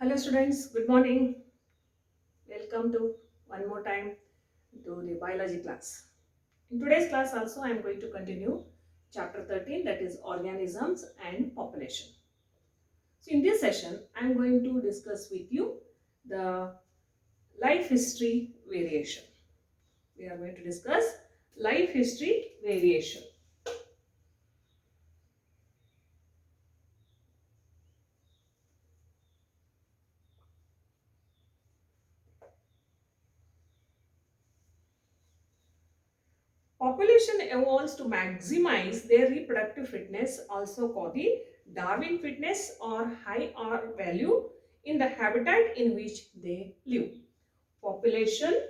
Hello students, good morning. Welcome to one more time to the biology class. In today's class also I am going to continue chapter 13, that is organisms and population. So in this session I am going to discuss with you the life history variation. We are going to discuss life history variation. Population evolves to maximize their reproductive fitness, also called the Darwin fitness or high R value, in the habitat in which they live. Population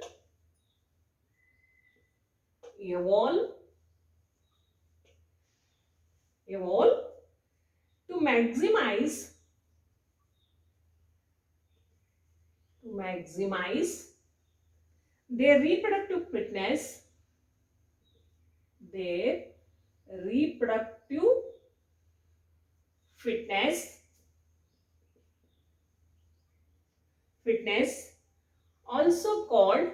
evolve to maximize their reproductive fitness, their reproductive fitness also called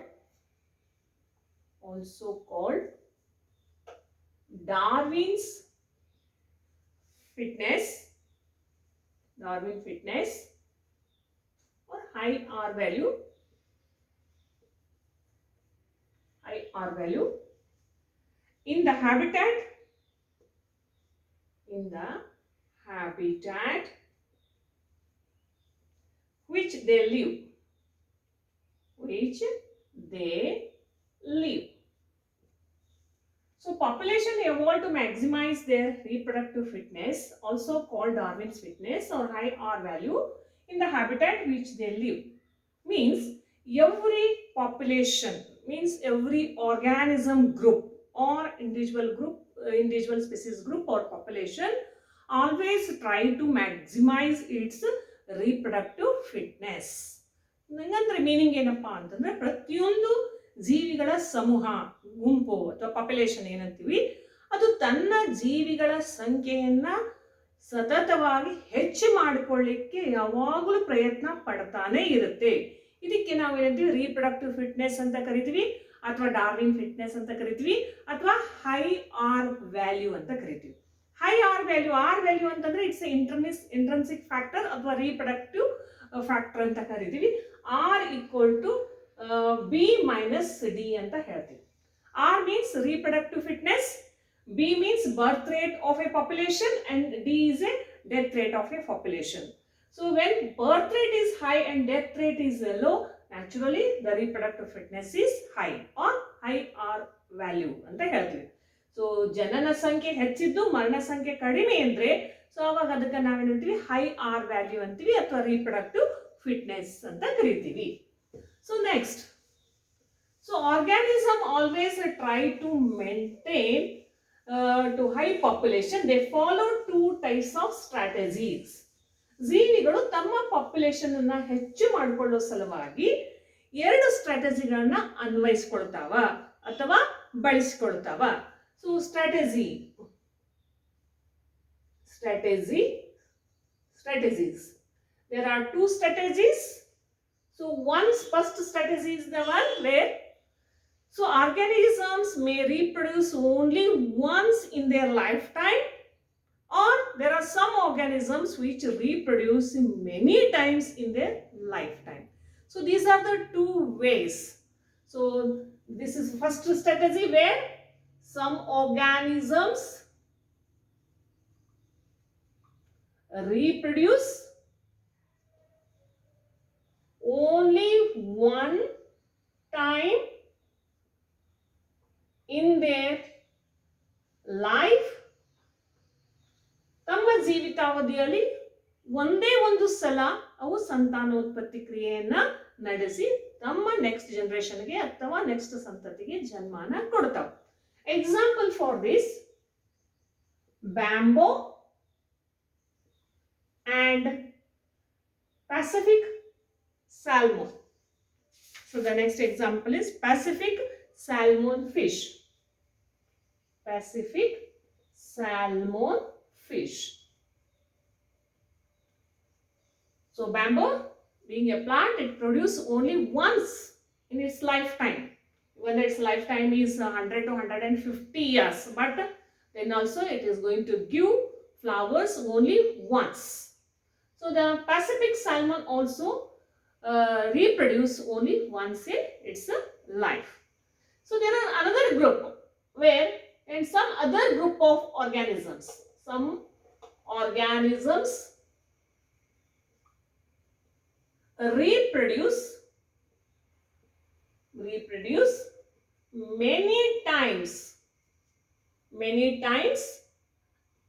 Darwin's fitness, Darwin fitness or high R value, in the habitat which they live. So population evolved to maximize their reproductive fitness, also called Darwin's fitness or high R value, in the habitat which they live. Means every population, means every organism group or individual species group or population always try to maximize its reproductive fitness. ನಂಗಂದ್ರೆ meaning ಏನಪ್ಪಾ ಅಂತಂದ್ರೆ ಪ್ರತಿಯೊಂದು ಜೀವಿಗಳ ಸಮೂಹ, ಗುಂಪು ಅಥವಾ population ಏನಂತೀವಿ, ಅದು ತನ್ನ ಜೀವಿಗಳ ಸಂಖ್ಯೆಯನ್ನ ಸತತವಾಗಿ ಹೆಚ್ಚು ಮಾಡಿಕೊಳ್ಳಿಕ್ಕೆ ಯಾವಾಗಲೂ ಪ್ರಯತ್ನ ಪಡ್ತಾನೆ ಇರುತ್ತೆ. ಇದಕ್ಕೆ ನಾವು ಏನಂತೀವಿ, ರೀಪ್ರೊಡಕ್ಟಿವ್ ಫಿಟ್ನೆಸ್ ಅಂತ ಕರಿತೀವಿ, ಅಥವಾ ಡಾರ್ವಿನ್ ಫಿಟ್ನೆಸ್ ಅಂತ ಕರಿತೀವಿ, ಅಥವಾ ಹೈ ಆರ್ ವ್ಯಾಲ್ಯೂ ಅಂತ ಕರಿತೀವಿ. ಹೈ ಆರ್ ವ್ಯಾಲ್ಯೂ ಅಂತಂದ್ರೆ ಇಟ್ಸ್ ಇಂಟ್ರೆನ್ಸಿಕ್ ಫ್ಯಾಕ್ಟರ್ ಅಥವಾ ರೀಪ್ರೊಡಕ್ಟಿವ್ ಫ್ಯಾಕ್ಟರ್ ಅಂತ ಕರಿತೀವಿ. R equal to B minus D ಅಂತ ಹೇಳ್ತೀವಿ. R means reproductive fitness, B means birth rate of a population, and D is a death rate of a population. So when birth rate is high and death rate is low, naturally the reproductive fitness is high or high R value ಅಂತ ಹೇಳ್ತೀವಿ. So ಜನನ ಸಂಖ್ಯೆ ಹೆಚ್ಚಿದ್ದು ಮರಣ ಸಂಖ್ಯೆ ಕಡಿಮೆ ಅಂದ್ರೆ so ಅವಾಗ ಅದಕ್ಕೆ ನಾವೇನಂತೀವಿ, ಹೈ ಆರ್ ವ್ಯಾಲ್ಯೂ ಅಂತೀವಿ ಅಥವಾ reproductive fitness ಅಂತ ಕರಿತೀವಿ. So next, so organism always try to maintain to high population. They follow two types of strategies. ಜೀವಿಗಳು ತಮ್ಮ ಪಾಪ್ಯುಲೇಷನ್ ಅನ್ನ ಹೆಚ್ಚು ಮಾಡಿಕೊಳ್ಳೋ ಸಲುವಾಗಿ ಎರಡು ಸ್ಟ್ರಾಟಜಿಗಳನ್ನ ಅನ್ವಯಿಸ್ಕೊಳ್ತಾವ ಅಥವಾ ಬಳಸಿಕೊಳ್ತಾವ. So strategies. There are two strategies. So first strategy is the one where organisms may reproduce only once in their lifetime, or there are some organisms which reproduce many times in their lifetime. So these are the two ways. So this is first strategy where some organisms reproduce only one time in their life. ತಮ್ಮ ಜೀವಿತಾವಧಿಯಲ್ಲಿ ಒಂದೇ ಒಂದು ಸಲ ಅವು ಸಂತಾನೋತ್ಪತ್ತಿ ಕ್ರಿಯೆಯನ್ನ ನಡೆಸಿ ತಮ್ಮ ನೆಕ್ಸ್ಟ್ ಜನರೇಷನ್ಗೆ ಅಥವಾ ನೆಕ್ಸ್ಟ್ ಸಂತತಿಗೆ ಜನ್ಮನ ಕೊಡ್ತಾವ. Example for this, bamboo and Pacific salmon. So the next example is Pacific salmon fish. So bamboo Being a plant, it produces only once in its lifetime. Whether its lifetime is 100 to 150 years, but then also it is going to give flowers only once. So the Pacific salmon also reproduce only once in its life. So there are another group where, and some other group of organisms, some organisms reproduce many times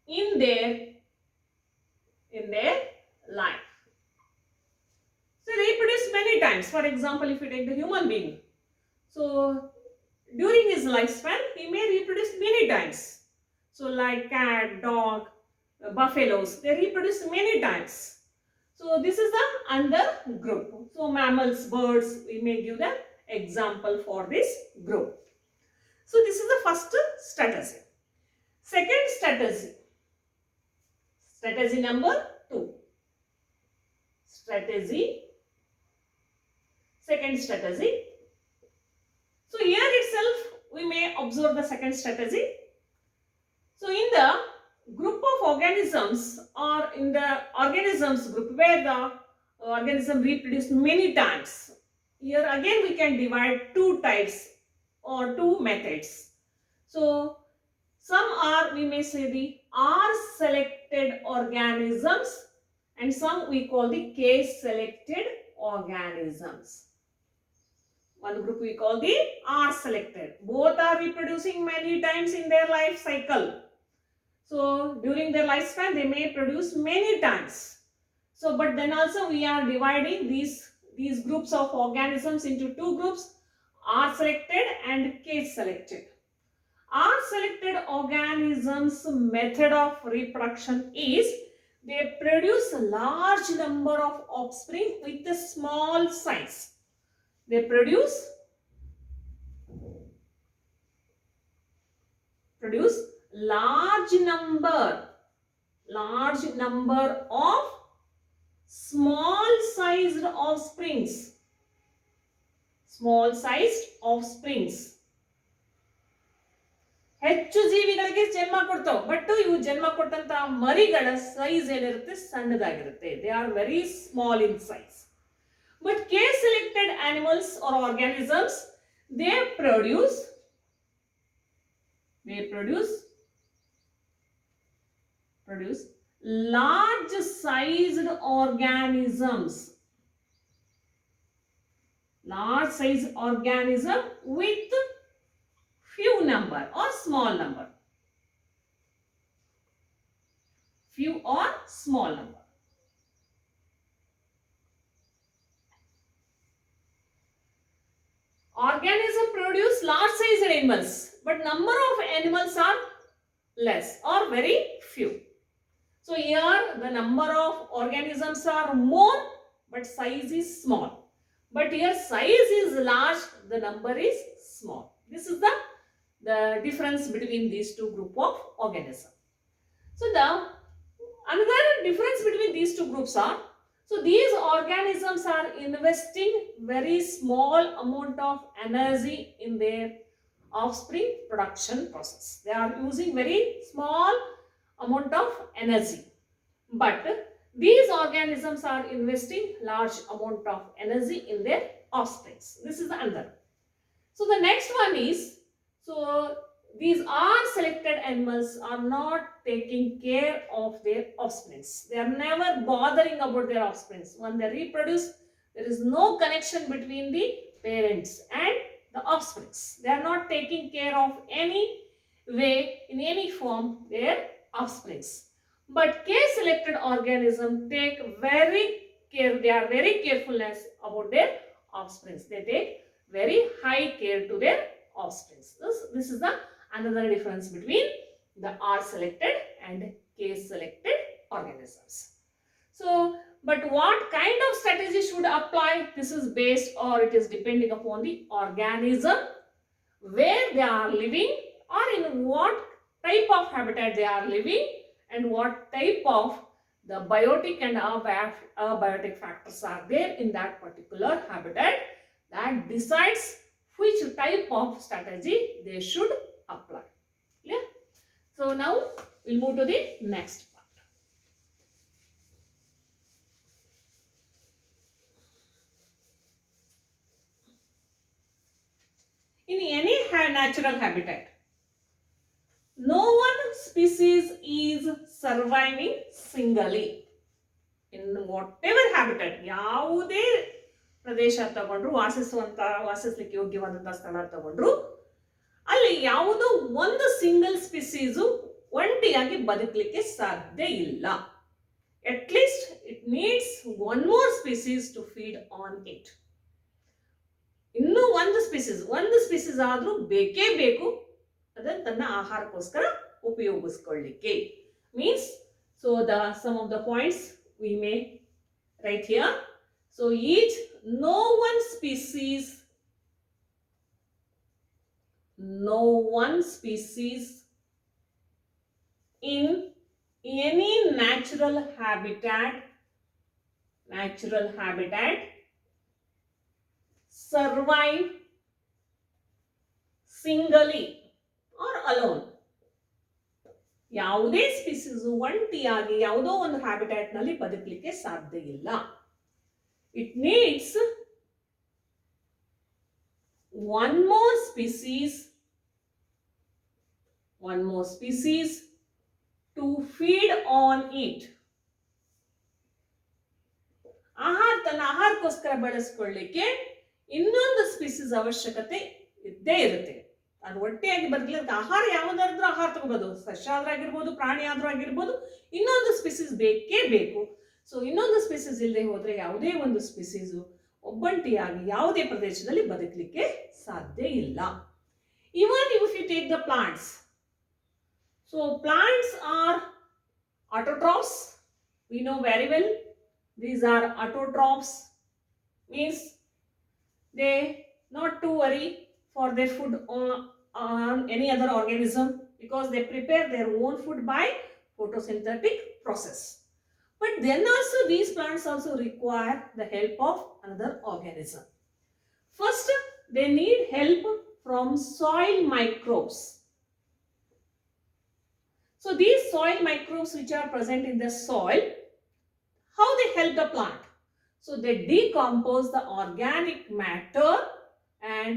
in their life. So reproduce many times. For example, if you take the human being, so during his lifespan he may reproduce many times. So like cat, dog, buffaloes, they reproduce many times. So this is the under group. So mammals, birds, we may give the example for this group. So this is the first strategy. Second strategy. Strategy number 2. Second strategy. So here itself we may observe the second strategy. So in the group of organisms, or in the organisms group where the organism reproduce many times, here again we can divide two types or two methods. So some are, we may say, the R-selected organisms, and some we call the K-selected organisms. One group we call the R-selected. Both are reproducing many times in their life cycle. So during their lifespan they may produce many times. So but then also we are dividing these groups of organisms into two groups, R-selected and K-selected. R-selected organisms' method of reproduction is they produce a large number of offspring with a small size. They produce large number of small sized offsprings. ಹೆಚ್ಚು ಜೀವಿಗಳಿಗೆ ಜನ್ಮ ಕೊಡ್ತಾವೆ, but ಇವು ಜನ್ಮ ಕೊಟ್ಟಂತ ಮರಿಗಳ size ಏನಿರುತ್ತೆ ಸಣ್ಣದಾಗಿರುತ್ತೆ. They are very small in size. But ಕೆ selected animals or organisms they produce large sized organisms. Large sized organism with few number or small number. Organism produce large sized animals, but number of animals are less or very few. So here the number of organisms are more, but size is small. But here size is large, the number is small. This is the difference between these two group of organisms. So the another difference between these two groups are, so these organisms are investing very small amount of energy in their offspring production process. They are using very small amount of energy, but these organisms are investing large amount of energy in their offsprings. This is the another. So the next one is, so these are selected animals are not taking care of their offsprings. They are never bothering about their offsprings. When they reproduce, there is no connection between the parents and the offsprings. They are not taking care of any way, in any form, their offsprings. But K-selected organisms take very care. They are very carefulness about their offsprings. They take very high care to their offsprings. This is the another difference between the R-selected and K-selected organisms. So, but what kind of strategy should apply? This is based, or it is depending upon the organism, where they are living, or in what type of habitat they are living, and what type of the biotic and abiotic factors are there in that particular habitat that decides which type of strategy they should apply. Yeah. So now we'll move to the next part. In any natural habitat, no one species is surviving singly. In whatever habitat, ಯಾವುದೇ ಪ್ರದೇಶ ತಗೊಂಡ್ರು, ವಾಸಿಸಲಿಕ್ಕೆ ಯೋಗ್ಯವಾದಂತಹ ಸ್ಥಳ ತಗೊಂಡ್ರು, ಅಲ್ಲಿ ಯಾವುದೋ ಒಂದು single species ಒಂಟಿಯಾಗಿ ಬದುಕಲಿಕ್ಕೆ ಸಾಧ್ಯ ಇಲ್ಲ. At least it needs one more species to feed on it. ಇನ್ನೂ ಒಂದು ಸ್ಪೀಸೀಸ್ ಆದ್ರೂ ಬೇಕೇ ಬೇಕು ಅದನ್ನ ತನ್ನ ಆಹಾರಕ್ಕೋಸ್ಕರ ಉಪಯೋಗಿಸ್ಕೊಳ್ಳಿಕ್ಕೆ. Means, so some of the points we may write here. So no one species in any natural habitat survive singly or alone. ಯಾವುದೇ species ಒಂಟಿಯಾಗಿ ಯಾವುದೋ ಒಂದು ಹ್ಯಾಬಿಟ್ಯಾಟ್ ನಲ್ಲಿ ಬದುಕಲಿಕ್ಕೆ ಸಾಧ್ಯ ಇಲ್ಲ. It needs one more species to feed on it. ತನ್ನ ಆಹಾರಕ್ಕೋಸ್ಕರ ಬಳಸ್ಕೊಳ್ಳಿಕ್ಕೆ ಇನ್ನೊಂದು ಸ್ಪೀಸೀಸ್ ಅವಶ್ಯಕತೆ ಇದ್ದೇ ಇರುತ್ತೆ. ಅದು ಒಟ್ಟಿಯಾಗಿ ಬದುಕಲಿಕ್ಕೆ ಆಹಾರ ಯಾವುದಾದ್ರೂ ಆಹಾರ ತಗೋಬಹುದು, ಸಸ್ಯ ಆದ್ರೂ ಆಗಿರ್ಬೋದು, ಪ್ರಾಣಿ ಆದ್ರೂ ಆಗಿರ್ಬೋದು, ಇನ್ನೊಂದು ಸ್ಪೀಸೀಸ್ ಬೇಕೇ ಬೇಕು. ಸೊ ಇನ್ನೊಂದು ಸ್ಪೀಸೀಸ್ ಇಲ್ಲದೆ ಹೋದ್ರೆ ಯಾವುದೇ ಒಂದು ಸ್ಪೀಸೀಸು ಒಬ್ಬಂಟಿಯಾಗಿ ಯಾವುದೇ ಪ್ರದೇಶದಲ್ಲಿ ಬದುಕಲಿಕ್ಕೆ ಸಾಧ್ಯ ಇಲ್ಲ. Even if you take the plants, so plants are autotrophs. We know very well these are autotrophs, means they not to worry for their food on any other organism because they prepare their own food by photosynthetic process. But then also these plants also require the help of another organism. First, they need help from soil microbes. So these soil microbes which are present in the soil, how they help the plant? So they decompose the organic matter and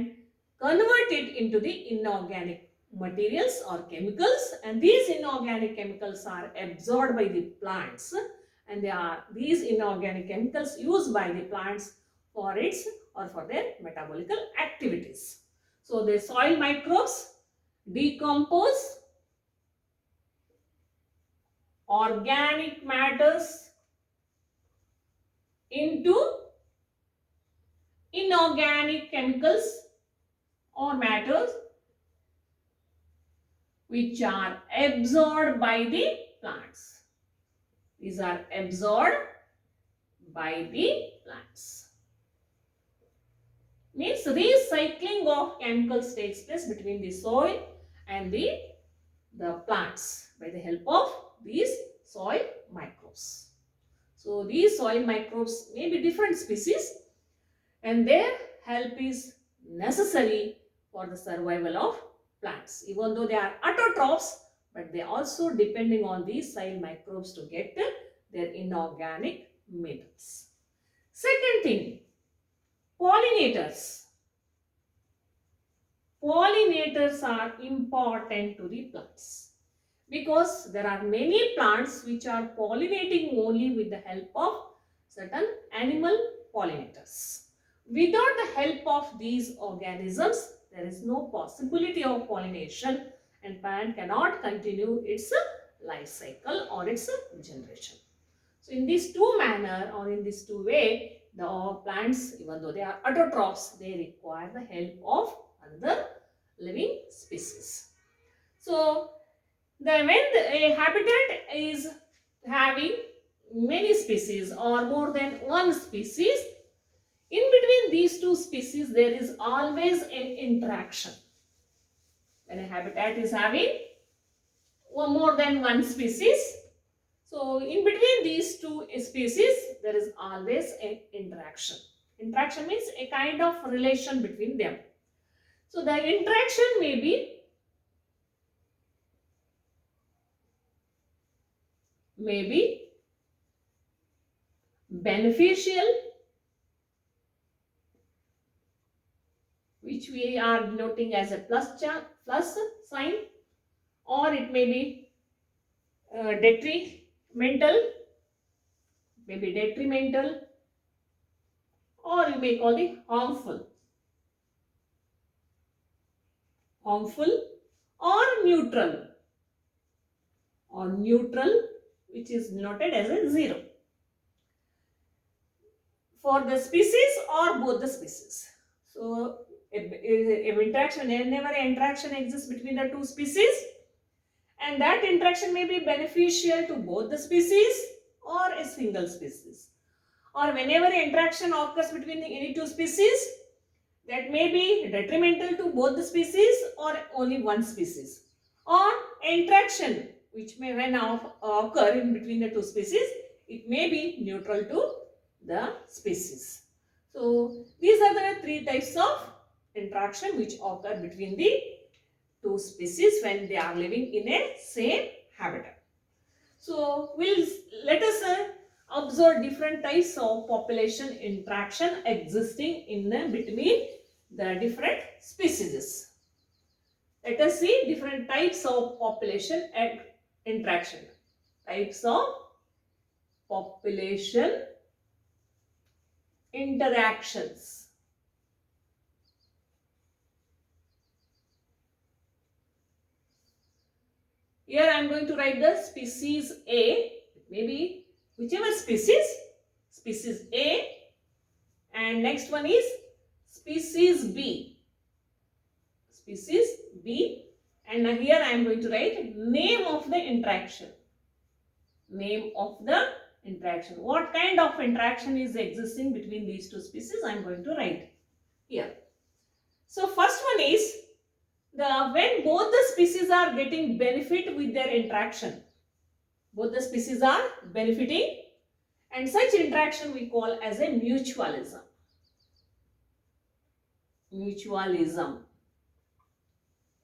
convert it into the inorganic materials or chemicals, and these inorganic chemicals are absorbed by the plants, and these inorganic chemicals used by the plants for its or for their metabolical activities. So the soil microbes decompose organic matters into inorganic chemicals or matters which are absorbed by the plants. These are absorbed by the plants. Means recycling of chemicals takes place between the soil and the plants by the help of these soil microbes. So these soil microbes may be different species and their help is necessary for the survival of plants. Even though they are autotrophs, but they also depending on these soil microbes to get their inorganic minerals. Second thing, pollinators. Pollinators are important to the plants because there are many plants which are pollinating only with the help of certain animal pollinators. Without the help of these organisms, there is no possibility of pollination and plant cannot continue its life cycle or its generation. So in these two manner or in this two way, the plants, even though they are autotrophs, they require the help of another living species. So when a habitat is having many species or more than one species, in between these two species there is always an interaction. When a habitat is having more than one species, So in between these two species, there is always an interaction. Interaction means a kind of relation between them. So the interaction may be beneficial, which we are denoting as a plus sign, or it may be detrimental, or you may call it harmful, or neutral, which is denoted as a 0 for the species or both the species. So whenever an interaction exists between the two species, and that interaction may be beneficial to both the species or a single species, or whenever interaction occurs between any two species, that may be detrimental to both the species or only one species, or interaction which may when occur in between the two species, it may be neutral to the species. So these are the three types of interaction which occur between the two species when they are living in a same habitat. So let us observe different types of population interaction existing in between the different species. Let us see different types of population interaction. Types of population interactions. Here I am going to write the species A, maybe whichever species A, and next one is species B, and here I am going to write name of the interaction. What kind of interaction is existing between these two species, I am going to write here. So first one is when both the species are getting benefit with their interaction. Both the species are benefiting, and such interaction we call as a mutualism.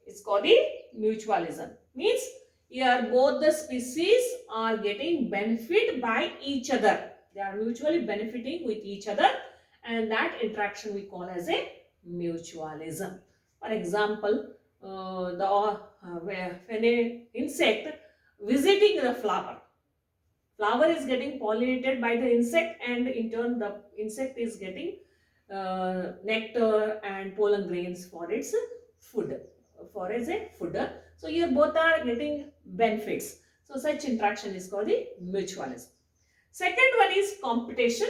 It's called a mutualism. Means here both the species are getting benefit by each other. They are mutually benefiting with each other, and that interaction we call as a mutualism. For example, when an insect visiting the flower is getting pollinated by the insect, and in turn the insect is getting nectar and pollen grains for its food, so here both are getting benefits. So such interaction is called the mutualism. Second one is competition.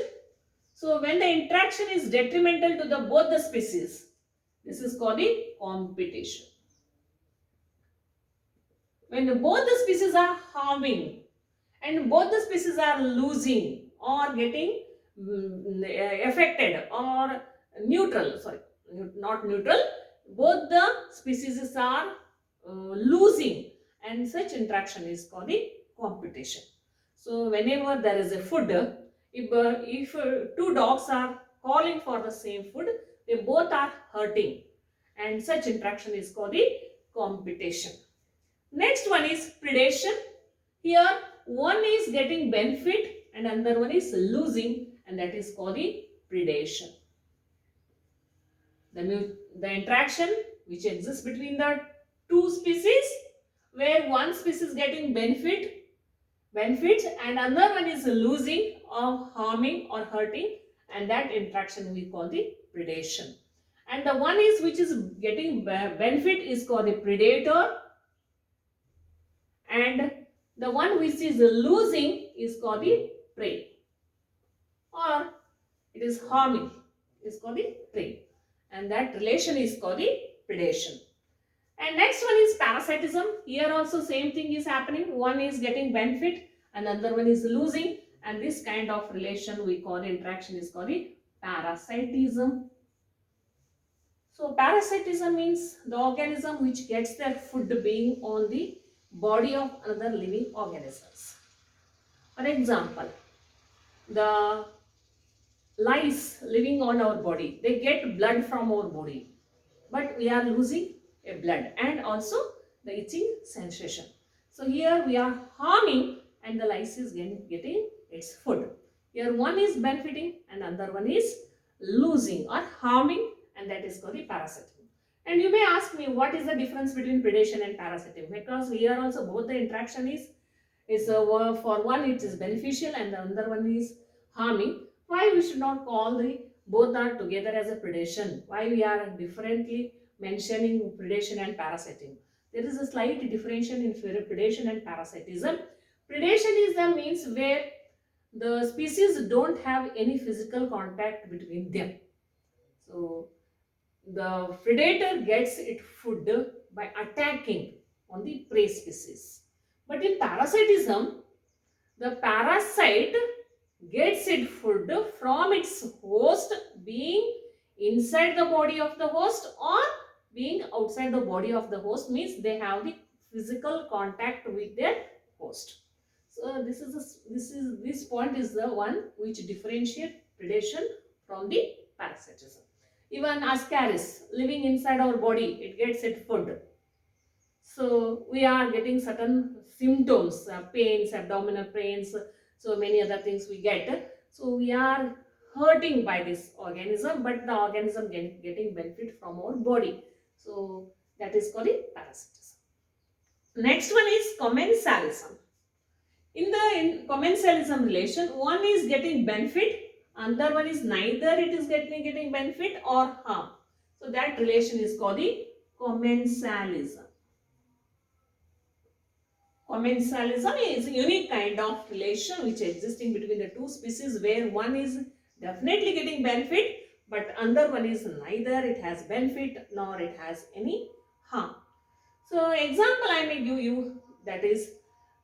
So when the interaction is detrimental to both the species, this is called the competition. When both the species are harming and both the species are losing or getting affected or not neutral, both the species are losing, and such interaction is called the competition. So whenever there is a food, if two dogs are calling for the same food, they both are hurting, and such interaction is called the competition. Next one is predation. Here one is getting benefit and another one is losing, and that is called the predation. The interaction which exists between the two species, where one species getting benefits and another one is losing or harming or hurting, and that interaction we call the predation. And the one is which is getting benefit is called the predator, and the one which is losing is called the prey, or it is harming is called the prey, and that relation is called the predation. And next one is parasitism. Here also same thing is happening. One is getting benefit, another one is losing, and this kind of relation we call interaction is called the parasitism. So parasitism means the organism which gets their food being on the body of other living organisms. For example, the lice living on our body, they get blood from our body, but we are losing a blood and also the itching sensation. So here we are harming and the lice is getting its food. Here one is benefiting and another one is losing or harming, and that is called the parasitism. And you may ask me, what is the difference between predation and parasitism? Because here also both the interaction is for one it is beneficial and the other one is harming. Why we should not call the both are together as a predation? Why we are differently mentioning predation and parasitism? There is a slight differentiation in predation and parasitism. Predation is the means where the species don't have any physical contact between them. So the predator gets its food by attacking on the prey species. But in parasitism, the parasite gets its food from its host, being inside the body of the host or being outside the body of the host, means they have the physical contact with their host. So this point is the one which differentiates predation from the parasitism. Even ascaris living inside our body, it gets its food. So we are getting certain symptoms, pains, abdominal pains, so many other things we get. So we are hurting by this organism, but the organism getting benefit from our body. So that is called parasitism. Next one is commensalism. In the commensalism relation, one is getting benefit, another one is neither it is getting benefit or harm. So that relation is called the commensalism. Commensalism is a unique kind of relation which is existing between the two species, where one is definitely getting benefit but another one is neither it has benefit nor it has any harm. So example I may give you, that is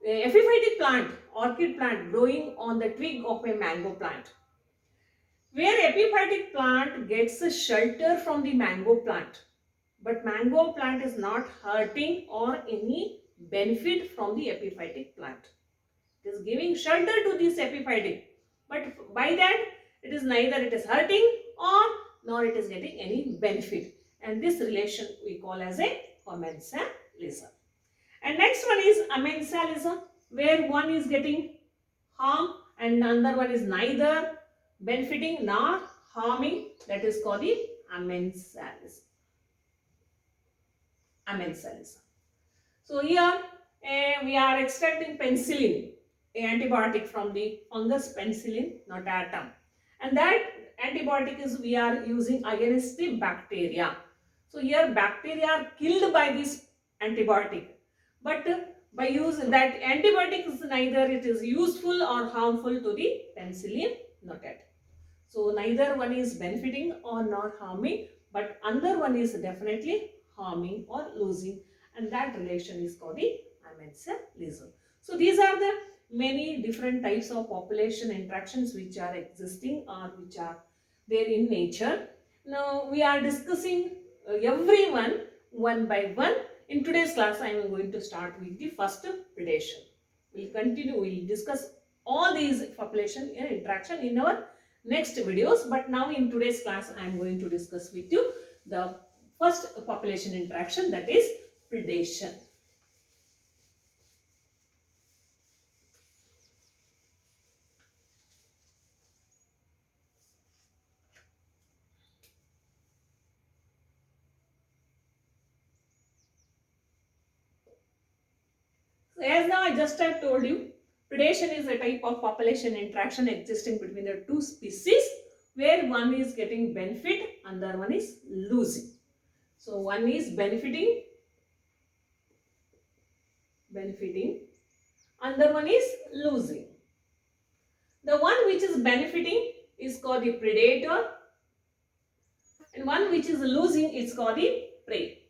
a epiphytic plant, orchid plant growing on the twig of a mango plant, where epiphytic plant gets a shelter from the mango plant, but mango plant is not hurting or any benefit from the epiphytic plant. It is giving shelter to this epiphytic, but by that it is neither it is hurting or nor it is getting any benefit, and this relation we call as a commensalism. And next one is amensalism, where one is getting harm and another one is neither benefiting nor harming, that is called the amensalism. Amensalism. So here we are extracting penicillin, a antibiotic from the fungus penicillin notatum, and that antibiotic is we are using against the bacteria. So here bacteria are killed by this antibiotic, but by using that antibiotic is neither it is useful or harmful to the penicillin notatum. So neither one is benefiting or not harming, but another one is definitely harming or losing, and that relation is called the amensalism. So these are the many different types of population interactions which are existing or which are there in nature. Now we are discussing every one by one. In today's class I am going to start with the first, predation. We'll continue, we'll discuss all these population interaction in our next videos, but now in today's class I am going to discuss with you the first population interaction, that is predation. So as now I just have told you, predation is a type of population interaction existing between the two species, where one is getting benefit, another one is losing. So one is benefiting, another one is losing. The one which is benefiting is called the predator, and one which is losing is called the prey.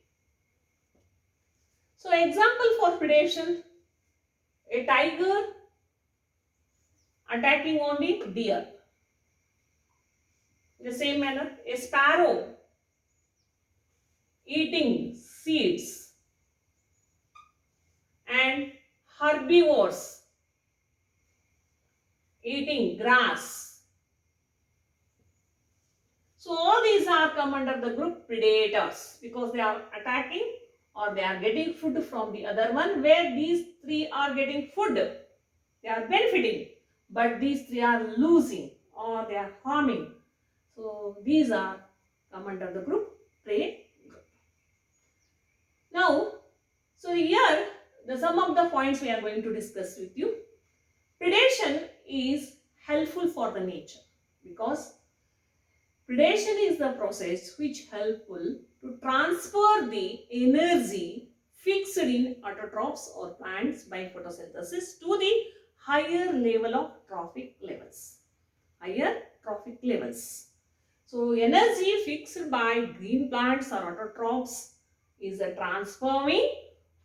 So example for predation, a tiger attacking on the deer. In the same manner, a sparrow eating seeds, and herbivores eating grass. So all these are come under the group predators because they are attacking or they are getting food from the other one, where these three are getting food. They are benefiting, but these three are losing or they are harming. So these are come under the group prey group. Now, so here some of the points we are going to discuss with you. Predation is helpful for the nature because predation is the process which helpful to transfer the energy fixed in autotrophs or plants by photosynthesis to the higher level of trophic levels. Higher trophic levels. So energy fixed by green plants or autotrophs is a transferring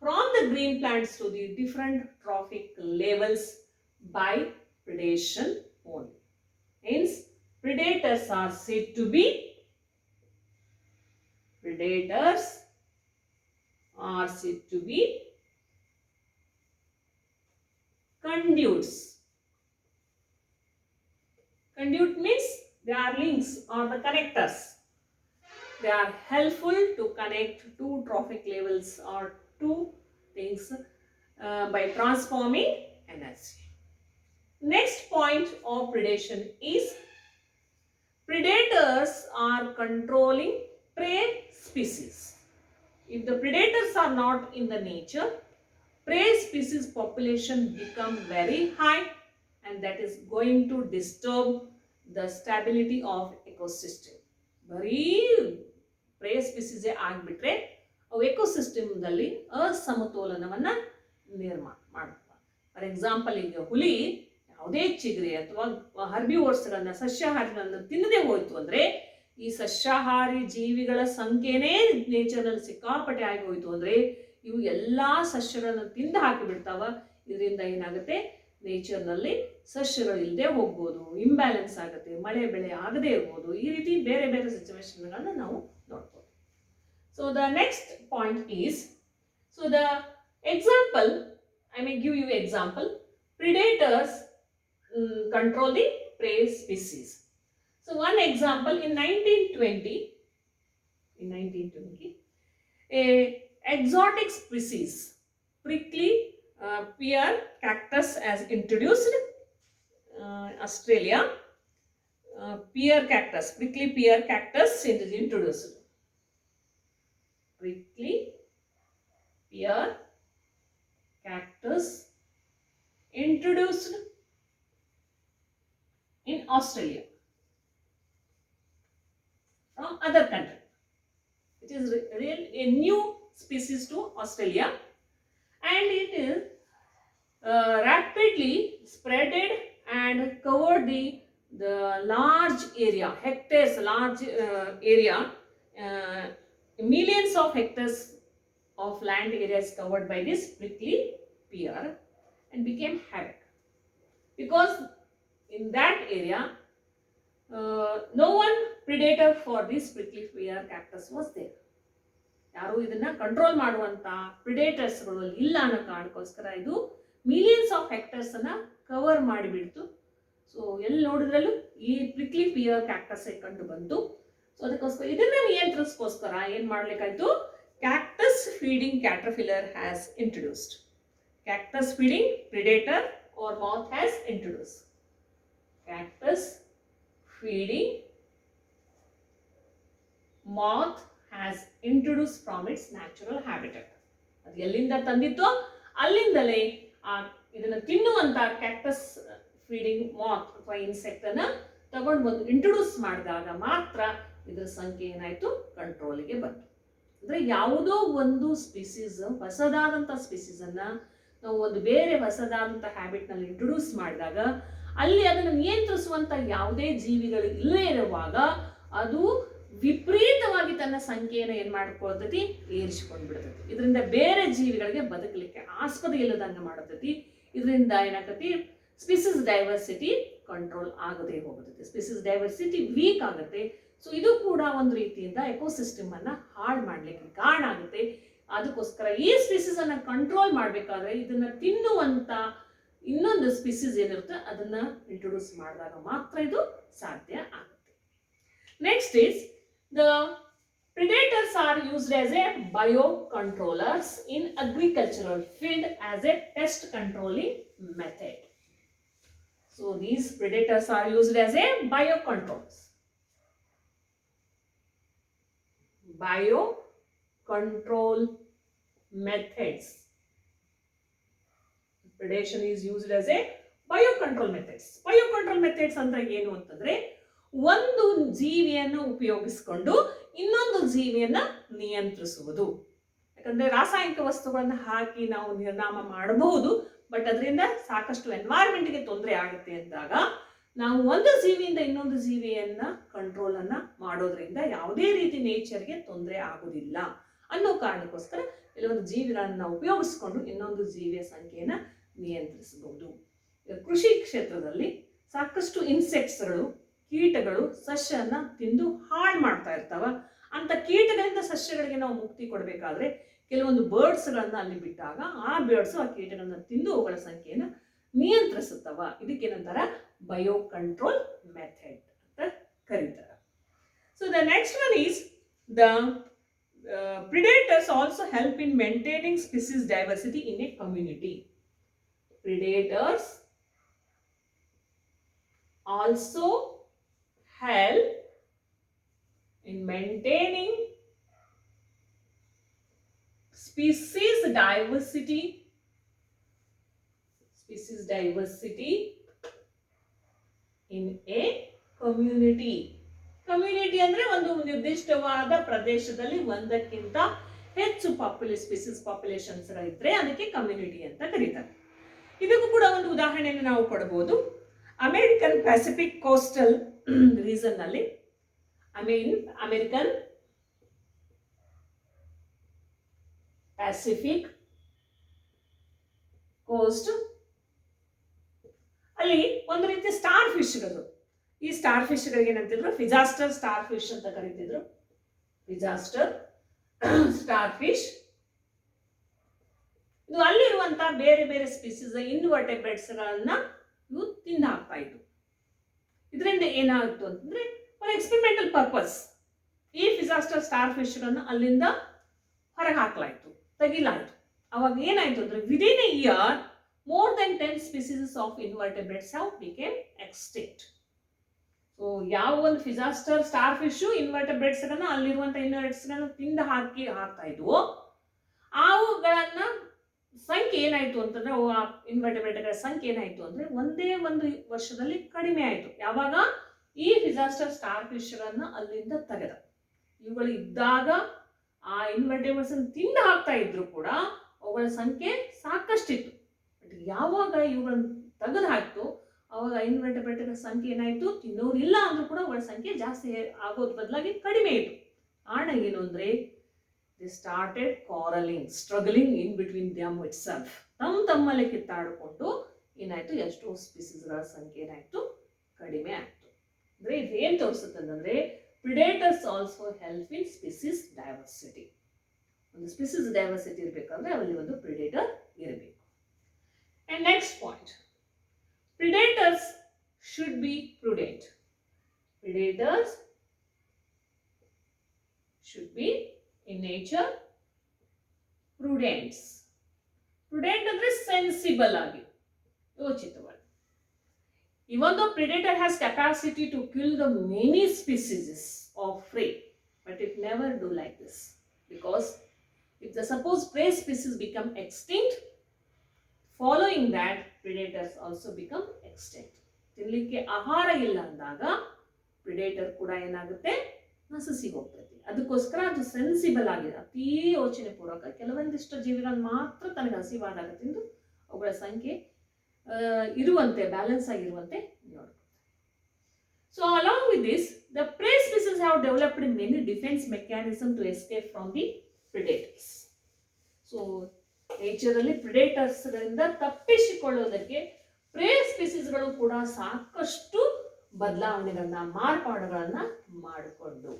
from the green plants to the different trophic levels by predation only. Hence, predators are said to be conduits. Conduit means they are links or the connectors. They are helpful to connect two trophic levels or two things by transforming energy. Next point of predation is predators are controlling prey species. If the predators are not in the nature, prey species population become very high and that is going to disturb the stability of ecosystem. ಬರೀ pray ಸ್ಪೀಸೀಸೇ ಆಗಿಬಿಟ್ರೆ ಅವು ಎಕೋಸಿಸ್ಟಮ್ದಲ್ಲಿ ಅಸಮತೋಲನವನ್ನು ನಿರ್ಮಾಣ ಮಾಡ್ತವೆ. For example, ಈಗ ಹುಲಿ ಯಾವುದೇ ಚಿಗರೆ ಅಥವಾ ಹರ್ಬಿವೋರ್ಸ್ಗಳನ್ನ ಸಸ್ಯಾಹಾರಿಗಳನ್ನು ತಿನ್ನದೇ ಹೋಯಿತು ಅಂದರೆ ಈ ಸಸ್ಯಾಹಾರಿ ಜೀವಿಗಳ ಸಂಖ್ಯೆನೇ ನೇಚರ್ನಲ್ಲಿ ಸಿಕ್ಕಾಪಟ್ಟೆ ಆಗಿ ಹೋಯಿತು ಅಂದರೆ ಇವು ಎಲ್ಲ ಸಸ್ಯಗಳನ್ನು ತಿಂದು ಹಾಕಿಬಿಡ್ತಾವ. ಇದರಿಂದ ಏನಾಗುತ್ತೆ, ನೇಚರ್ನಲ್ಲಿ ಸಸ್ಯಗಳು ಇಲ್ಲದೆ ಹೋಗ್ಬೋದು, ಇಂಬ್ಯಾಲೆನ್ಸ್ ಆಗುತ್ತೆ, ಮಳೆ ಬೆಳೆ ಆಗದೆ ಇರ್ಬೋದು. ಈ ರೀತಿ ಬೇರೆ ಬೇರೆ ಸಿಚುವೇಶನ್ಗಳನ್ನ ನಾವು ನೋಡ್ಬೋದು. So the next point is, so the example, I may give you example. Predators control the prey species. So one example, in 1920, a exotic species, prickly pear cactus, as introduced Australia. Pear cactus, prickly pear cactus is introduced. Prickly pear cactus introduced in Australia from other country. It is a new species to Australia, and it is rapidly spreaded and covered the large area, hectares, large area, millions of hectares of land area is covered by this prickly pear and became havoc because in that area no one predator for this prickly pear cactus was there. ಯಾರು ಇದನ್ನ control ಮಾಡುವಂತ ಪ್ರಿಡೇಟರ್ಸ್ಗಳು ಇಲ್ಲ ಅನ್ನೋ ಕಾರಣಕ್ಕೋಸ್ಕರ ಇದು millions of hectares ಅನ್ನ cover ಮಾಡಿಬಿಡ್ತು. So ಎಲ್ಲಿ ನೋಡಿದ್ರಲ್ಲೂ ಈ ಪ್ರಿಕ್ಲಿ ಪಿಯರ್ ಕ್ಯಾಕ್ಟಸ್ ಕಂಡು ಬಂತು. ಸೊ ಅದಕ್ಕೋಸ್ಕರ ಇದನ್ನ ನಿಯಂತ್ರಿಸೋಸ್ಕರ ಏನ್ ಮಾಡ್ಲಿಕ್ಕಾಯ್ತು, cactus feeding caterpillar has introduced. Cactus feeding predator or moth has introduced. Cactus feeding moth has introduced from its natural habitat. ಅದು ಎಲ್ಲಿಂದ ತಂದಿತ್ತೋ ಅಲ್ಲಿಂದಲೇ ಇದನ್ನು ತಿನ್ನುವಂತ ಕ್ಯಾಕ್ಟಸ್ ಫೀಡಿಂಗ್ ಮಾತ್ ಅಥವಾ ಇನ್ಸೆಕ್ಟ್ ಅನ್ನ ತಗೊಂಡು ಬಂದು ಇಂಟ್ರೊಡ್ಯೂಸ್ ಮಾಡಿದಾಗ ಮಾತ್ರ ಇದರ ಸಂಖ್ಯೆ ಏನಾಯ್ತು, ಕಂಟ್ರೋಲಿಗೆ ಬಂತು. ಅಂದ್ರೆ ಯಾವುದೋ ಒಂದು ಸ್ಪೀಸೀಸ್, ಹೊಸದಾದಂಥ ಸ್ಪೀಸೀಸ್ ಅನ್ನ ನಾವು ಒಂದು ಬೇರೆ ಹೊಸದಾದಂಥ ಹ್ಯಾಬಿಟ್ನಲ್ಲಿ ಇಂಟ್ರೊಡ್ಯೂಸ್ ಮಾಡಿದಾಗ ಅಲ್ಲಿ ಅದನ್ನು ನಿಯಂತ್ರಿಸುವಂಥ ಯಾವುದೇ ಜೀವಿಗಳು ಇಲ್ಲೇ ಇರುವಾಗ ಅದು ವಿಪರೀತವಾಗಿ ತನ್ನ ಸಂಖ್ಯೆಯನ್ನು ಏನು ಮಾಡ್ಕೊಳ್ತೈತಿ, ಏರಿಸಿಕೊಂಡು ಬಿಡ್ತೈತಿ. ಇದರಿಂದ ಬೇರೆ ಜೀವಿಗಳಿಗೆ ಬದುಕಲಿಕ್ಕೆ ಆಸ್ಪದ ಇಲ್ಲದಂಗೆ ಮಾಡತೈತಿ. ಇದರಿಂದ ಏನಾಗ್ತೈತಿ, ಸ್ಪೀಸೀಸ್ ಡೈವರ್ಸಿಟಿ ಕಂಟ್ರೋಲ್ ಆಗದೆ ಹೋಗುತ್ತೆ, ಸ್ಪೀಸೀಸ್ ಡೈವರ್ಸಿಟಿ ವೀಕ್ ಆಗುತ್ತೆ. ಸೊ ಇದು ಕೂಡ ಒಂದು ರೀತಿಯಿಂದ ಎಕೋಸಿಸ್ಟಮ್ ಅನ್ನ ಹಾಳು ಮಾಡಲಿಕ್ಕೆ ಕಾರಣ ಆಗುತ್ತೆ. ಅದಕ್ಕೋಸ್ಕರ ಈ ಸ್ಪೀಸೀಸ್ ಅನ್ನ ಕಂಟ್ರೋಲ್ ಮಾಡಬೇಕಾದ್ರೆ ಇದನ್ನ ತಿನ್ನುವಂತ ಇನ್ನೊಂದು ಸ್ಪೀಸೀಸ್ ಏನಿರುತ್ತೆ ಅದನ್ನ ಇಂಟ್ರೊಡ್ಯೂಸ್ ಮಾಡಿದಾಗ ಮಾತ್ರ ಇದು ಸಾಧ್ಯ ಆಗುತ್ತೆ. Next is the predators are used as a biocontrollers in agricultural field as a pest controlling method. So these predators are used as a biocontrols. Biocontrol methods. Predation is used as a biocontrol methods. Biocontrol methods ಅಂದ್ರೆ ಏನು ಅಂತಂದ್ರೆ ಒಂದು ಜೀವಿಯನ್ನು ಉಪಯೋಗಿಸಿಕೊಂಡು ಇನ್ನೊಂದು ಜೀವಿಯನ್ನ ನಿಯಂತ್ರಿಸುವುದು. ಯಾಕಂದ್ರೆ ರಾಸಾಯನಿಕ ವಸ್ತುಗಳನ್ನ ಹಾಕಿ ನಾವು ನಿರ್ನಾಮ ಮಾಡಬಹುದು, ಬಟ್ ಅದರಿಂದ ಸಾಕಷ್ಟು ಎನ್ವೈರನ್ಮೆಂಟ್ಗೆ ತೊಂದರೆ ಆಗುತ್ತೆ ಅಂದಾಗ ನಾವು ಒಂದು ಜೀವಿಯಿಂದ ಇನ್ನೊಂದು ಜೀವಿಯನ್ನ ಕಂಟ್ರೋಲ್ ಅನ್ನ ಮಾಡೋದ್ರಿಂದ ಯಾವುದೇ ರೀತಿ ನೇಚರ್ಗೆ ತೊಂದರೆ ಆಗುವುದಿಲ್ಲ ಅನ್ನೋ ಕಾರಣಕ್ಕೋಸ್ಕರ ಕೆಲವೊಂದು ಜೀವಿಗಳನ್ನ ಉಪಯೋಗಿಸಿಕೊಂಡು ಇನ್ನೊಂದು ಜೀವಿಯ ಸಂಖ್ಯೆಯನ್ನ ನಿಯಂತ್ರಿಸಬಹುದು. ಕೃಷಿ ಕ್ಷೇತ್ರದಲ್ಲಿ ಸಾಕಷ್ಟು ಇನ್ಸೆಕ್ಟ್ಸ್ಗಳು, ಕೀಟಗಳು ಸಸ್ಯನ ತಿಂದು ಹಾಳು ಮಾಡ್ತಾ ಇರ್ತಾವ. ಅಂತ ಕೀಟಗಳಿಂದ ಸಸ್ಯಗಳಿಗೆ ನಾವು ಮುಕ್ತಿ ಕೊಡಬೇಕಾದ್ರೆ ಕೆಲವೊಂದು ಬರ್ಡ್ಸ್ಗಳನ್ನ ಅಲ್ಲಿ ಬಿಟ್ಟಾಗ ಆ ಬರ್ಡ್ಸ್ ಆ ಕೀಟಗಳನ್ನ ತಿಂದು ಅವುಗಳ ಸಂಖ್ಯೆಯನ್ನು ನಿಯಂತ್ರಿಸುತ್ತವ. ಇದಕ್ಕೇನಂತಾರ ಬಯೋ ಕಂಟ್ರೋಲ್ ಮೆಥಡ್ ಅಂತ ಕರೀತಾರೆ. So the next one is the predators also help in maintaining species diversity in a community. Predators also help in maintaining species diversity in a community. Community ಅಂದ್ರೆ ಒಂದು ನಿರ್ದಿಷ್ಟವಾದ ಪ್ರದೇಶದಲ್ಲಿ ಒಂದಕ್ಕಿಂತ ಹೆಚ್ಚು ಸ್ಪೀಸೀಸ್ ಪಾಪ್ಯುಲೇಷನ್ಸ್ ಇದ್ರೆ ಅದಕ್ಕೆ ಕಮ್ಯುನಿಟಿ ಅಂತ ಕರೀತಾರೆ. ಇದಕ್ಕೂ ಕೂಡ ಒಂದು ಉದಾಹರಣೆಯನ್ನು ನಾವು ಕೊಡಬಹುದು. ಅಮೆರಿಕನ್ ಪೆಸಿಫಿಕ್ ಕೋಸ್ಟಲ್ ರೀಸನ್ ನಲ್ಲಿ ಅಮೆರಿಕನ್ ಪೆಸಿಫಿಕ್ ಕೋಸ್ಟ್ ಅಲ್ಲಿ ಒಂದು ರೀತಿಯ ಸ್ಟಾರ್ ಫಿಶ್ಗಳು, ಈ ಸ್ಟಾರ್ ಫಿಶ್ಗಳಿಗೆ ಏನಂತಿದ್ರು ಫಿಜಾಸ್ಟರ್ ಸ್ಟಾರ್ ಫಿಶ್ ಅಂತ ಕರೀತಿದ್ರು. ಫಿಜಾಸ್ಟರ್ ಸ್ಟಾರ್ ಫಿಶ್ ಇದು ಅಲ್ಲಿರುವಂತಹ ಬೇರೆ ಬೇರೆ ಸ್ಪೀಸೀಸ್ ಇನ್ವರ್ಟೆಬ್ರೇಟ್ಸ್ ಗಳನ್ನ ಇವು ತಿಂದು ಹಾಕ್ತಾ ಇತ್ತು. ಇದರಿಂದ ಏನಾಗುತ್ತೆ ಅಂತಂದ್ರೆ ಫಾರ್ ಎಕ್ಸ್ಪೆರಿಮೆಂಟಲ್ ಪರ್ಪಸ್ ಈ ಫಿಜಾಸ್ಟರ್ ಸ್ಟಾರ್ ಫಿಶ್ ಗಳನ್ನ ಅಲ್ಲಿಂದ ಹೊರಗೆ ಹಾಕ್ಲಾಯ್ತು, ತೆಗಿಲಾಯ್ತು. ಅವಾಗ ಏನಾಯ್ತು ಅಂದ್ರೆ within A year more than 10 species of invertebrates have became extinct. So ಯಾವ ಒಂದು ಫಿಜಾಸ್ಟರ್ ಸ್ಟಾರ್ ಫಿಶ್ ಇನ್ವರ್ಟೆಬ್ರೇಟ್ಸ್ ಗಳನ್ನ ಅಲ್ಲಿರುವಂತಹ ಇನ್ವರ್ಟೆಬ್ರೇಟ್ಸ್ ಗಳನ್ನ ತಿಂದು ಹಾಕ್ತಾ ಇದ್ವು, ಅವುಗಳನ್ನ ಸಂಖ್ಯೆ ಏನಾಯ್ತು ಅಂತಂದ್ರೆ ಇನ್ವರ್ಟೆಬ್ರೇಟ್ಗಳ ಸಂಖ್ಯೆ ಏನಾಯ್ತು ಅಂದ್ರೆ ಒಂದೇ ಒಂದು ವರ್ಷದಲ್ಲಿ ಕಡಿಮೆ ಆಯ್ತು. ಯಾವಾಗ ಈ ಫಿಜಾಸ್ಟರ್ ಸ್ಟಾರ್ ಫಿಶ್ ಗಳನ್ನ ಅಲ್ಲಿಂದ ತೆಗೆದ. ಇವುಗಳು ಇದ್ದಾಗ ಆ ಇನ್ವರ್ಟೆಬ್ರೇಟ್ಸ್ ತಿಂದು ಹಾಕ್ತಾ ಇದ್ರು ಕೂಡ ಅವುಗಳ ಸಂಖ್ಯೆ ಸಾಕಷ್ಟಿತ್ತು. ಯಾವಾಗ ಇವುಗಳನ್ನು ತೆಗೆದು ಹಾಕ್ತು ಅವಾಗ ಇನ್ವರ್ಟೆಬ್ರೇಟ್ಗಳ ಸಂಖ್ಯೆ ಏನಾಯ್ತು, ತಿನ್ನೋರಿಲ್ಲ ಅಂದ್ರೂ ಕೂಡ ಅವುಗಳ ಸಂಖ್ಯೆ ಜಾಸ್ತಿ ಆಗೋದ್ ಬದಲಾಗಿ ಕಡಿಮೆ ಆಯಿತು. ಕಾರಣ ಏನು ಅಂದ್ರೆ they started quarreling, struggling in between them itself. ತಮ್ಮಲ್ಲಿ ಕಿತ್ತಾಡಿಕೊಂಡು ಏನಾಯ್ತು, ಎಷ್ಟೋ ಸ್ಪೀಸೀಸ್ಗಳ ಸಂಖ್ಯೆ ಏನಾಯ್ತು, ಕಡಿಮೆ ಆಯ್ತು. ಅಂದ್ರೆ ಇದೇನ್ ತೋರಿಸುತ್ತೆ ಅಂತಂದ್ರೆ predators also help in species diversity. ಒಂದು ಸ್ಪೀಸೀಸ್ ಡೈವರ್ಸಿಟಿ ಇರಬೇಕಂದ್ರೆ ಅಲ್ಲಿ ಒಂದು ಪ್ರಿಡೇಟರ್ ಇರಬೇಕು. And next point, predators should be prudent. Predators should be in nature prudent. Prudent ಅಂದ್ರೆ sensible ಆಗಿ, ಯೋಚಿತವಾಗಿ. Even though predator has capacity to kill the many species of prey, but it never do like this, because if the suppose prey species become extinct, following that predators also become extinct. ತಿನ್ನಲಿಕ್ಕೆ ಆಹಾರ ಇಲ್ಲ ಅಂದಾಗ predator ಕೂಡ ಏನಾಗುತ್ತೆ, ನಶಿಸಿ ಹೋಗ್ತೈತಿ. ಅದಕ್ಕೋಸ್ಕರ ಅದು sensible ಆಗಿದೆ, ಅತೀ ಯೋಚನೆ ಪೂರ್ವಕ ಕೆಲವೊಂದಿಷ್ಟು ಜೀವಿಗಳು ಮಾತ್ರ ತನಗೆ ಹಸಿವಾದಾಗ ತಿಂದು ಅವುಗಳ ಸಂಖ್ಯೆ ಇರುವಂತೆ ಬ್ಯಾಲೆನ್ಸ್ ಆಗಿರುವಂತೆ ನೋಡ್ಕೊತಾರೆ. So along with this the prey species have developed many defense mechanism to escape from the predators. So ನೇಚರಲ್ಲಿ ಪ್ರಿಡೇಟರ್ಸ್ ಗಳಿಂದ ತಪ್ಪಿಸಿಕೊಳ್ಳುವುದಕ್ಕೆ ಪ್ರೇ ಸ್ಪೀಸೀಸ್ಗಳು ಕೂಡ ಸಾಕಷ್ಟು ಬದಲಾವಣೆಗಳನ್ನ ಮಾರ್ಪಾಡುಗಳನ್ನ ಮಾಡಿಕೊಂಡು.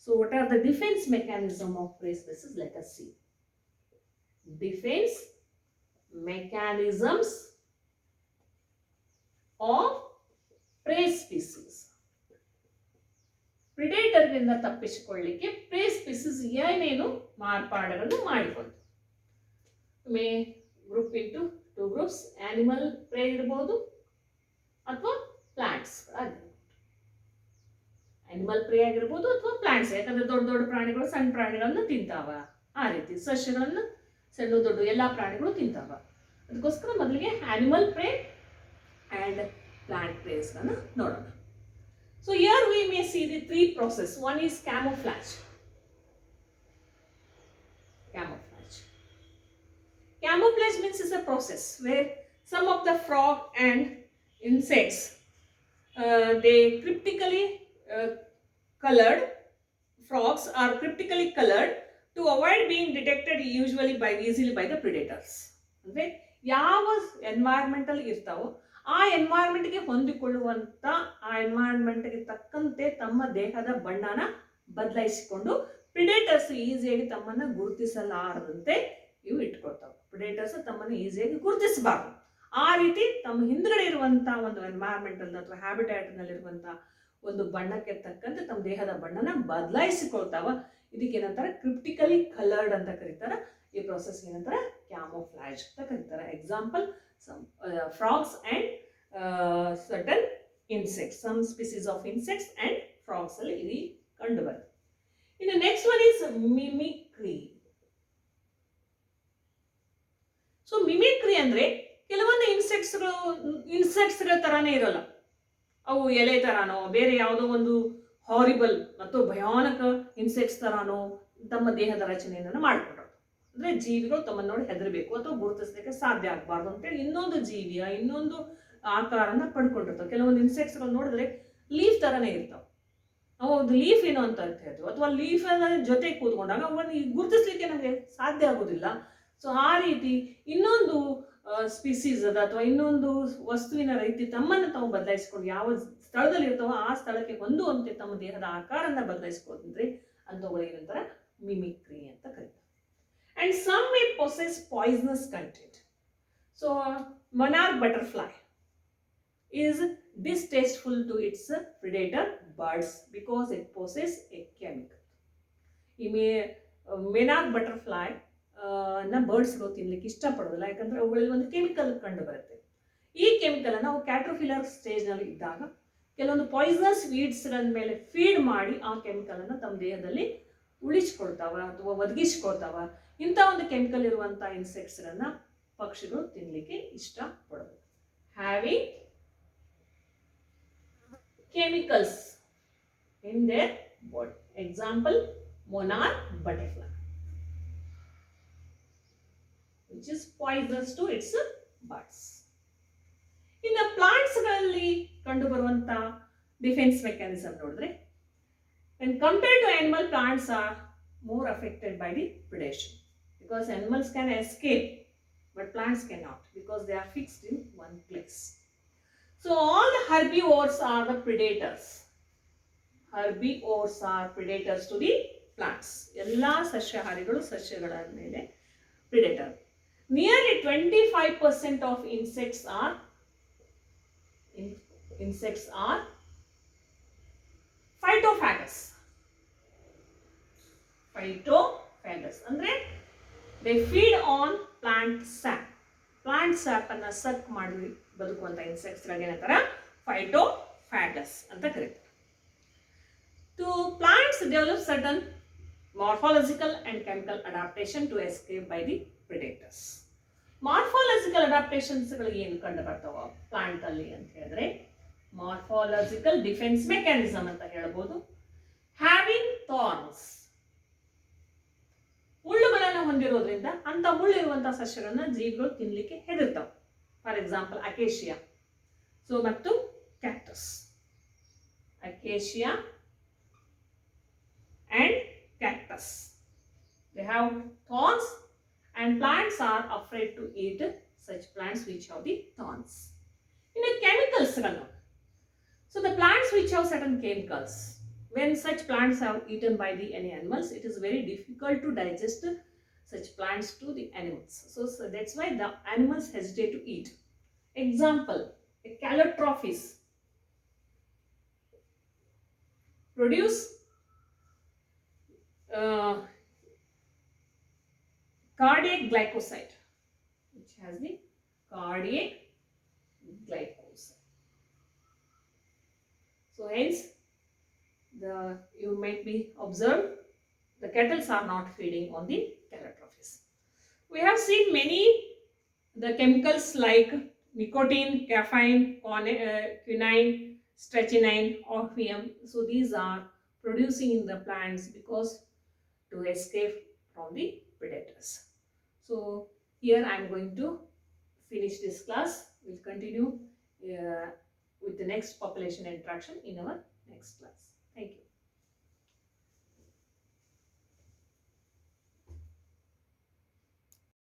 So what are the defence mechanism of prey species? Let us see. Defence mechanisms of prey species. ಪ್ರಿಡೇಟರ್ನಿಂದ ತಪ್ಪಿಸಿಕೊಳ್ಳಿಕ್ಕೆ ಪ್ರೇ ಸ್ಪೀಸೀಸ್ ಏನೇನು ಮಾರ್ಪಾಡುಗಳನ್ನು ಮಾಡಿಕೊಂಡು may group into two groups. Animal prey ಇರ್ಬೋದು ಅಥವಾ ಪ್ಲಾಂಟ್ಸ್ ಆಗಿರ್ಬೋದು. ಆನಿಮಲ್ ಪ್ರೇ ಆಗಿರ್ಬೋದು ಅಥವಾ ಪ್ಲಾಂಟ್ಸ್, ಯಾಕಂದ್ರೆ ದೊಡ್ಡ ದೊಡ್ಡ ಪ್ರಾಣಿಗಳು ಸಣ್ಣ ಪ್ರಾಣಿಗಳನ್ನ ತಿಂತಾವ. ಆ ರೀತಿ ಸಸ್ಯಗಳನ್ನು ಸಣ್ಣ ದೊಡ್ಡ ಎಲ್ಲ ಪ್ರಾಣಿಗಳು ತಿಂತಾವ. ಅದಕ್ಕೋಸ್ಕರ ಮೊದಲಿಗೆ ಆನಿಮಲ್ ಪ್ರೇ ಆ್ಯಂಡ್ ಪ್ಲಾಂಟ್ ಪ್ರೇಸ್ಗಳನ್ನು ನೋಡೋಣ. So here we may see the three process. One is camouflage. Camouflage. Camouflage means is a process where some of the frog and insects they cryptically colored. Frogs are cryptically colored to avoid being detected usually easily by the predators. Okay? ಯಾವ environmental ಇರ್ತಾವೋ ಆ ಎನ್ವೈರ್ಮೆಂಟ್ಗೆ ಹೊಂದಿಕೊಳ್ಳುವಂತ, ಆ ಎನ್ವೈರ್ಮೆಂಟ್ಗೆ ತಕ್ಕಂತೆ ತಮ್ಮ ದೇಹದ ಬಣ್ಣನ ಬದಲಾಯಿಸಿಕೊಂಡು predators ಈಸಿಯಾಗಿ ತಮ್ಮನ್ನ ಗುರುತಿಸಲಾರದಂತೆ ಇವು ಇಟ್ಕೊಳ್ತಾವೆ. Predators ತಮ್ಮನ್ನು ಈಸಿಯಾಗಿ ಗುರುತಿಸಬಾರ್ದು. ಆ ರೀತಿ ತಮ್ಮ ಹಿಂದ್ಗಡೆ ಇರುವಂತ ಒಂದು ಎನ್ವೈರ್ಮೆಂಟ್ ಅಥವಾ ಹ್ಯಾಬಿಟ್ಯಾಟ್ ನಲ್ಲಿರುವಂತ ಒಂದು ಬಣ್ಣಕ್ಕೆ ತಕ್ಕಂತೆ ತಮ್ಮ ದೇಹದ ಬಣ್ಣನ ಬದಲಾಯಿಸಿಕೊಳ್ತಾವ. ಇದಕ್ಕೆ ಏನಂತಾರೆ ಕ್ರಿಪ್ಟಿಕಲಿ ಕಲರ್ಡ್ ಅಂತ ಕರೀತಾರೆ. ಈ ಪ್ರೊಸೆಸ್ ಏನಂತಾರೆ ಕ್ಯಾಮೋಫ್ಲಾಜ್ ಅಂತ ಕರೀತಾರೆ. Example frogs and certain insects, some species of insects and frogs ಅಲ್ಲಿ ಇಲ್ಲಿ ಕಂಡು ಬರುತ್ತೆ. ಇನ್ನು next one is mimicry. So mimicry ಅಂದ್ರೆ ಕೆಲವೊಂದು ಇನ್ಸೆಕ್ಟ್ಸ್ಗಳ ತರಾನೇ ಇರೋಲ್ಲ. ಅವು ಎಲೆ ತರಾನೋ ಬೇರೆ ಯಾವುದೋ ಒಂದು ಹಾರಿಬಲ್ ಮತ್ತು ಭಯಾನಕ ಇನ್ಸೆಕ್ಟ್ಸ್ ತರಾನೋ ತಮ್ಮ ದೇಹದ ರಚನೆಯನ್ನು ಮಾಡಿಕೊಂಡ್ರು. ಅಂದ್ರೆ ಜೀವಿಗಳು ತಮ್ಮನ್ನು ನೋಡಿ ಹೆದರಬೇಕು ಅಥವಾ ಗುರುತಿಸಲಿಕ್ಕೆ ಸಾಧ್ಯ ಆಗಬಾರ್ದು ಅಂತೇಳಿ ಇನ್ನೊಂದು ಜೀವಿಯ ಇನ್ನೊಂದು ಆಕಾರನ ಪಡ್ಕೊಂಡಿರ್ತಾವೆ. ಕೆಲವೊಂದು ಇನ್ಸೆಕ್ಟ್ಸ್ಗಳು ನೋಡಿದ್ರೆ ಲೀಫ್ ತರನೇ ಇರ್ತಾವೆ. ಅವು ಒಂದು ಲೀಫ್ ಏನೋ ಅಂತ ಹೇಳ್ತೀವಿ ಅಥವಾ ಲೀಫ್ ಜೊತೆ ಕೂತ್ಕೊಂಡಾಗ ಅವನ್ನ ಗುರುತಿಸ್ಲಿಕ್ಕೆ ನಮಗೆ ಸಾಧ್ಯ ಆಗೋದಿಲ್ಲ. ಸೊ ಆ ರೀತಿ ಇನ್ನೊಂದು ಸ್ಪೀಸೀಸ್ ಅದ ಅಥವಾ ಇನ್ನೊಂದು ವಸ್ತುವಿನ ರೀತಿ ತಮ್ಮನ್ನು ತಾವು ಬದಲಾಯಿಸಿಕೊಂಡು ಯಾವ ಸ್ಥಳದಲ್ಲಿ ಇರ್ತಾವೋ ಆ ಸ್ಥಳಕ್ಕೆ ಹೊಂದುವಂತೆ ತಮ್ಮ ದೇಹದ ಆಕಾರನ ಬದಲಾಯಿಸ್ಕೊಂಡ್ರೆ ಅಂಥವುಗಳು ಏನಂತಾರೆ ಮಿಮಿಕ್ರಿ ಅಂತ ಕರೀತಾರೆ. And some may possess poisonous content. So monarch butterfly is distasteful to its predator birds because it possesses a chemical. monarch butterfly ನ ಬರ್ಡ್ಸ್ಗಳು ತಿನ್ಲಿಕ್ಕೆ ಇಷ್ಟಪಡೋದಿಲ್ಲ, ಯಾಕಂದ್ರೆ ಅವುಗಳಲ್ಲಿ ಒಂದು ಕೆಮಿಕಲ್ ಕಂಡು ಬರುತ್ತೆ. ಈ ಕೆಮಿಕಲ್ ಅನ್ನು ನಾವು ಕ್ಯಾಟರ್ಪಿಲ್ಲರ್ ಸ್ಟೇಜ್ ನಲ್ಲಿ ಇದ್ದಾಗ ಕೆಲವೊಂದು ಪಾಯ್ಸನಸ್ ವೀಡ್ಸ್ಗಳ ಮೇಲೆ ಫೀಡ್ ಮಾಡಿ ಆ ಕೆಮಿಕಲ್ ಅನ್ನು ತಮ್ಮ ದೇಹದಲ್ಲಿ ಉಳಿಸ್ಕೊಳ್ತಾವ ಅಥವಾ ಒದಗಿಸ್ಕೊಳ್ತಾವ. ಇಂಥ ಒಂದು ಕೆಮಿಕಲ್ ಇರುವಂಥ ಇನ್ಸೆಕ್ಟ್ಸ್ಗಳನ್ನ ಪಕ್ಷಿಗಳು ತಿನ್ನಲಿಕ್ಕೆ ಇಷ್ಟಪಡೋದು. Having chemicals in their body. Example monarch butterfly which is poisonous to its buds. ಇನ್ನು ಪ್ಲಾಂಟ್ಸ್ಗಳಲ್ಲಿ ಕಂಡು ಬರುವಂತ ಡಿಫೆನ್ಸ್ ಮೆಕ್ಯಾನಿಸಮ್ ನೋಡಿದ್ರೆ when compared to animal, plants are more affected by the predation because animals can escape but plants cannot because they are fixed in one place. So all the herbivores are the predators. Herbivores are predators to the plants. Ella ಸಸ್ಯಾಹಾರಿಗಳು ಸಸ್ಯಗಳ ಮೇಲೆ predator. Nearly 25% of insects are phytophagous. Phytophagous ಅಂದ್ರೆ they feed on plant sap. Plant sap ಅನ್ನ ಸಕ್ ಮಾಡಿ ಬದುಕುವಂತ insects ಗಳಿಗೆ ಏನಂತಾರ phytophagous ಅಂತ ಕರೀತಾರೆ. To plants develop certain morphological and chemical adaptation to escape by the predators. Morphological adaptations ಗಳು ಏನು ಕಂಡು ಬರ್ತಾವ ಪ್ಲಾಂಟ್ ಅಲ್ಲಿ ಅಂತ ಹೇಳಿದ್ರೆ ಮಾರ್ಫಾಲಜಿಕಲ್ ಡಿಫೆನ್ಸ್ ಮೆಕ್ಯಾನಿಸಮ್ ಅಂತ ಹೇಳ್ಬೋದು. ಹ್ಯಾವಿಂಗ್ ಥಾರ್ನ್ಸ್, ಮುಳ್ಳುಗಳನ್ನು ಹೊಂದಿರೋದ್ರಿಂದ ಅಂತ ಮುಳ್ಳಿರುವಂತಹ ಸಸ್ಯಗಳನ್ನ ಜೀವಿಗಳು ತಿನ್ಲಿಕ್ಕೆ ಹೆದರ್ತಾವೆ. ಫಾರ್ ಎಕ್ಸಾಂಪಲ್ ಅಕೇಶಿಯಾ ಮತ್ತು cactus. Acacia and cactus, they have thorns and plants are afraid to eat such plants which have the thorns. In the chemicals, so the plants which have certain chemicals, when such plants are eaten by the any animals, it is very difficult to digest such plants to the animals. So that's why the animals hesitate to eat. Example, Calotrophes produce uh, cardiac glycoside, which has the cardiac glycoside. So hence, you might be observed the kettles are not feeding on the calotrophes. We have seen many the chemicals like nicotine, caffeine, quinine, strychnine, opium. So these are producing in the plants because to escape from the predators. So here I am going to finish this class. We'll continue with the next population interaction in our next class. Thank you.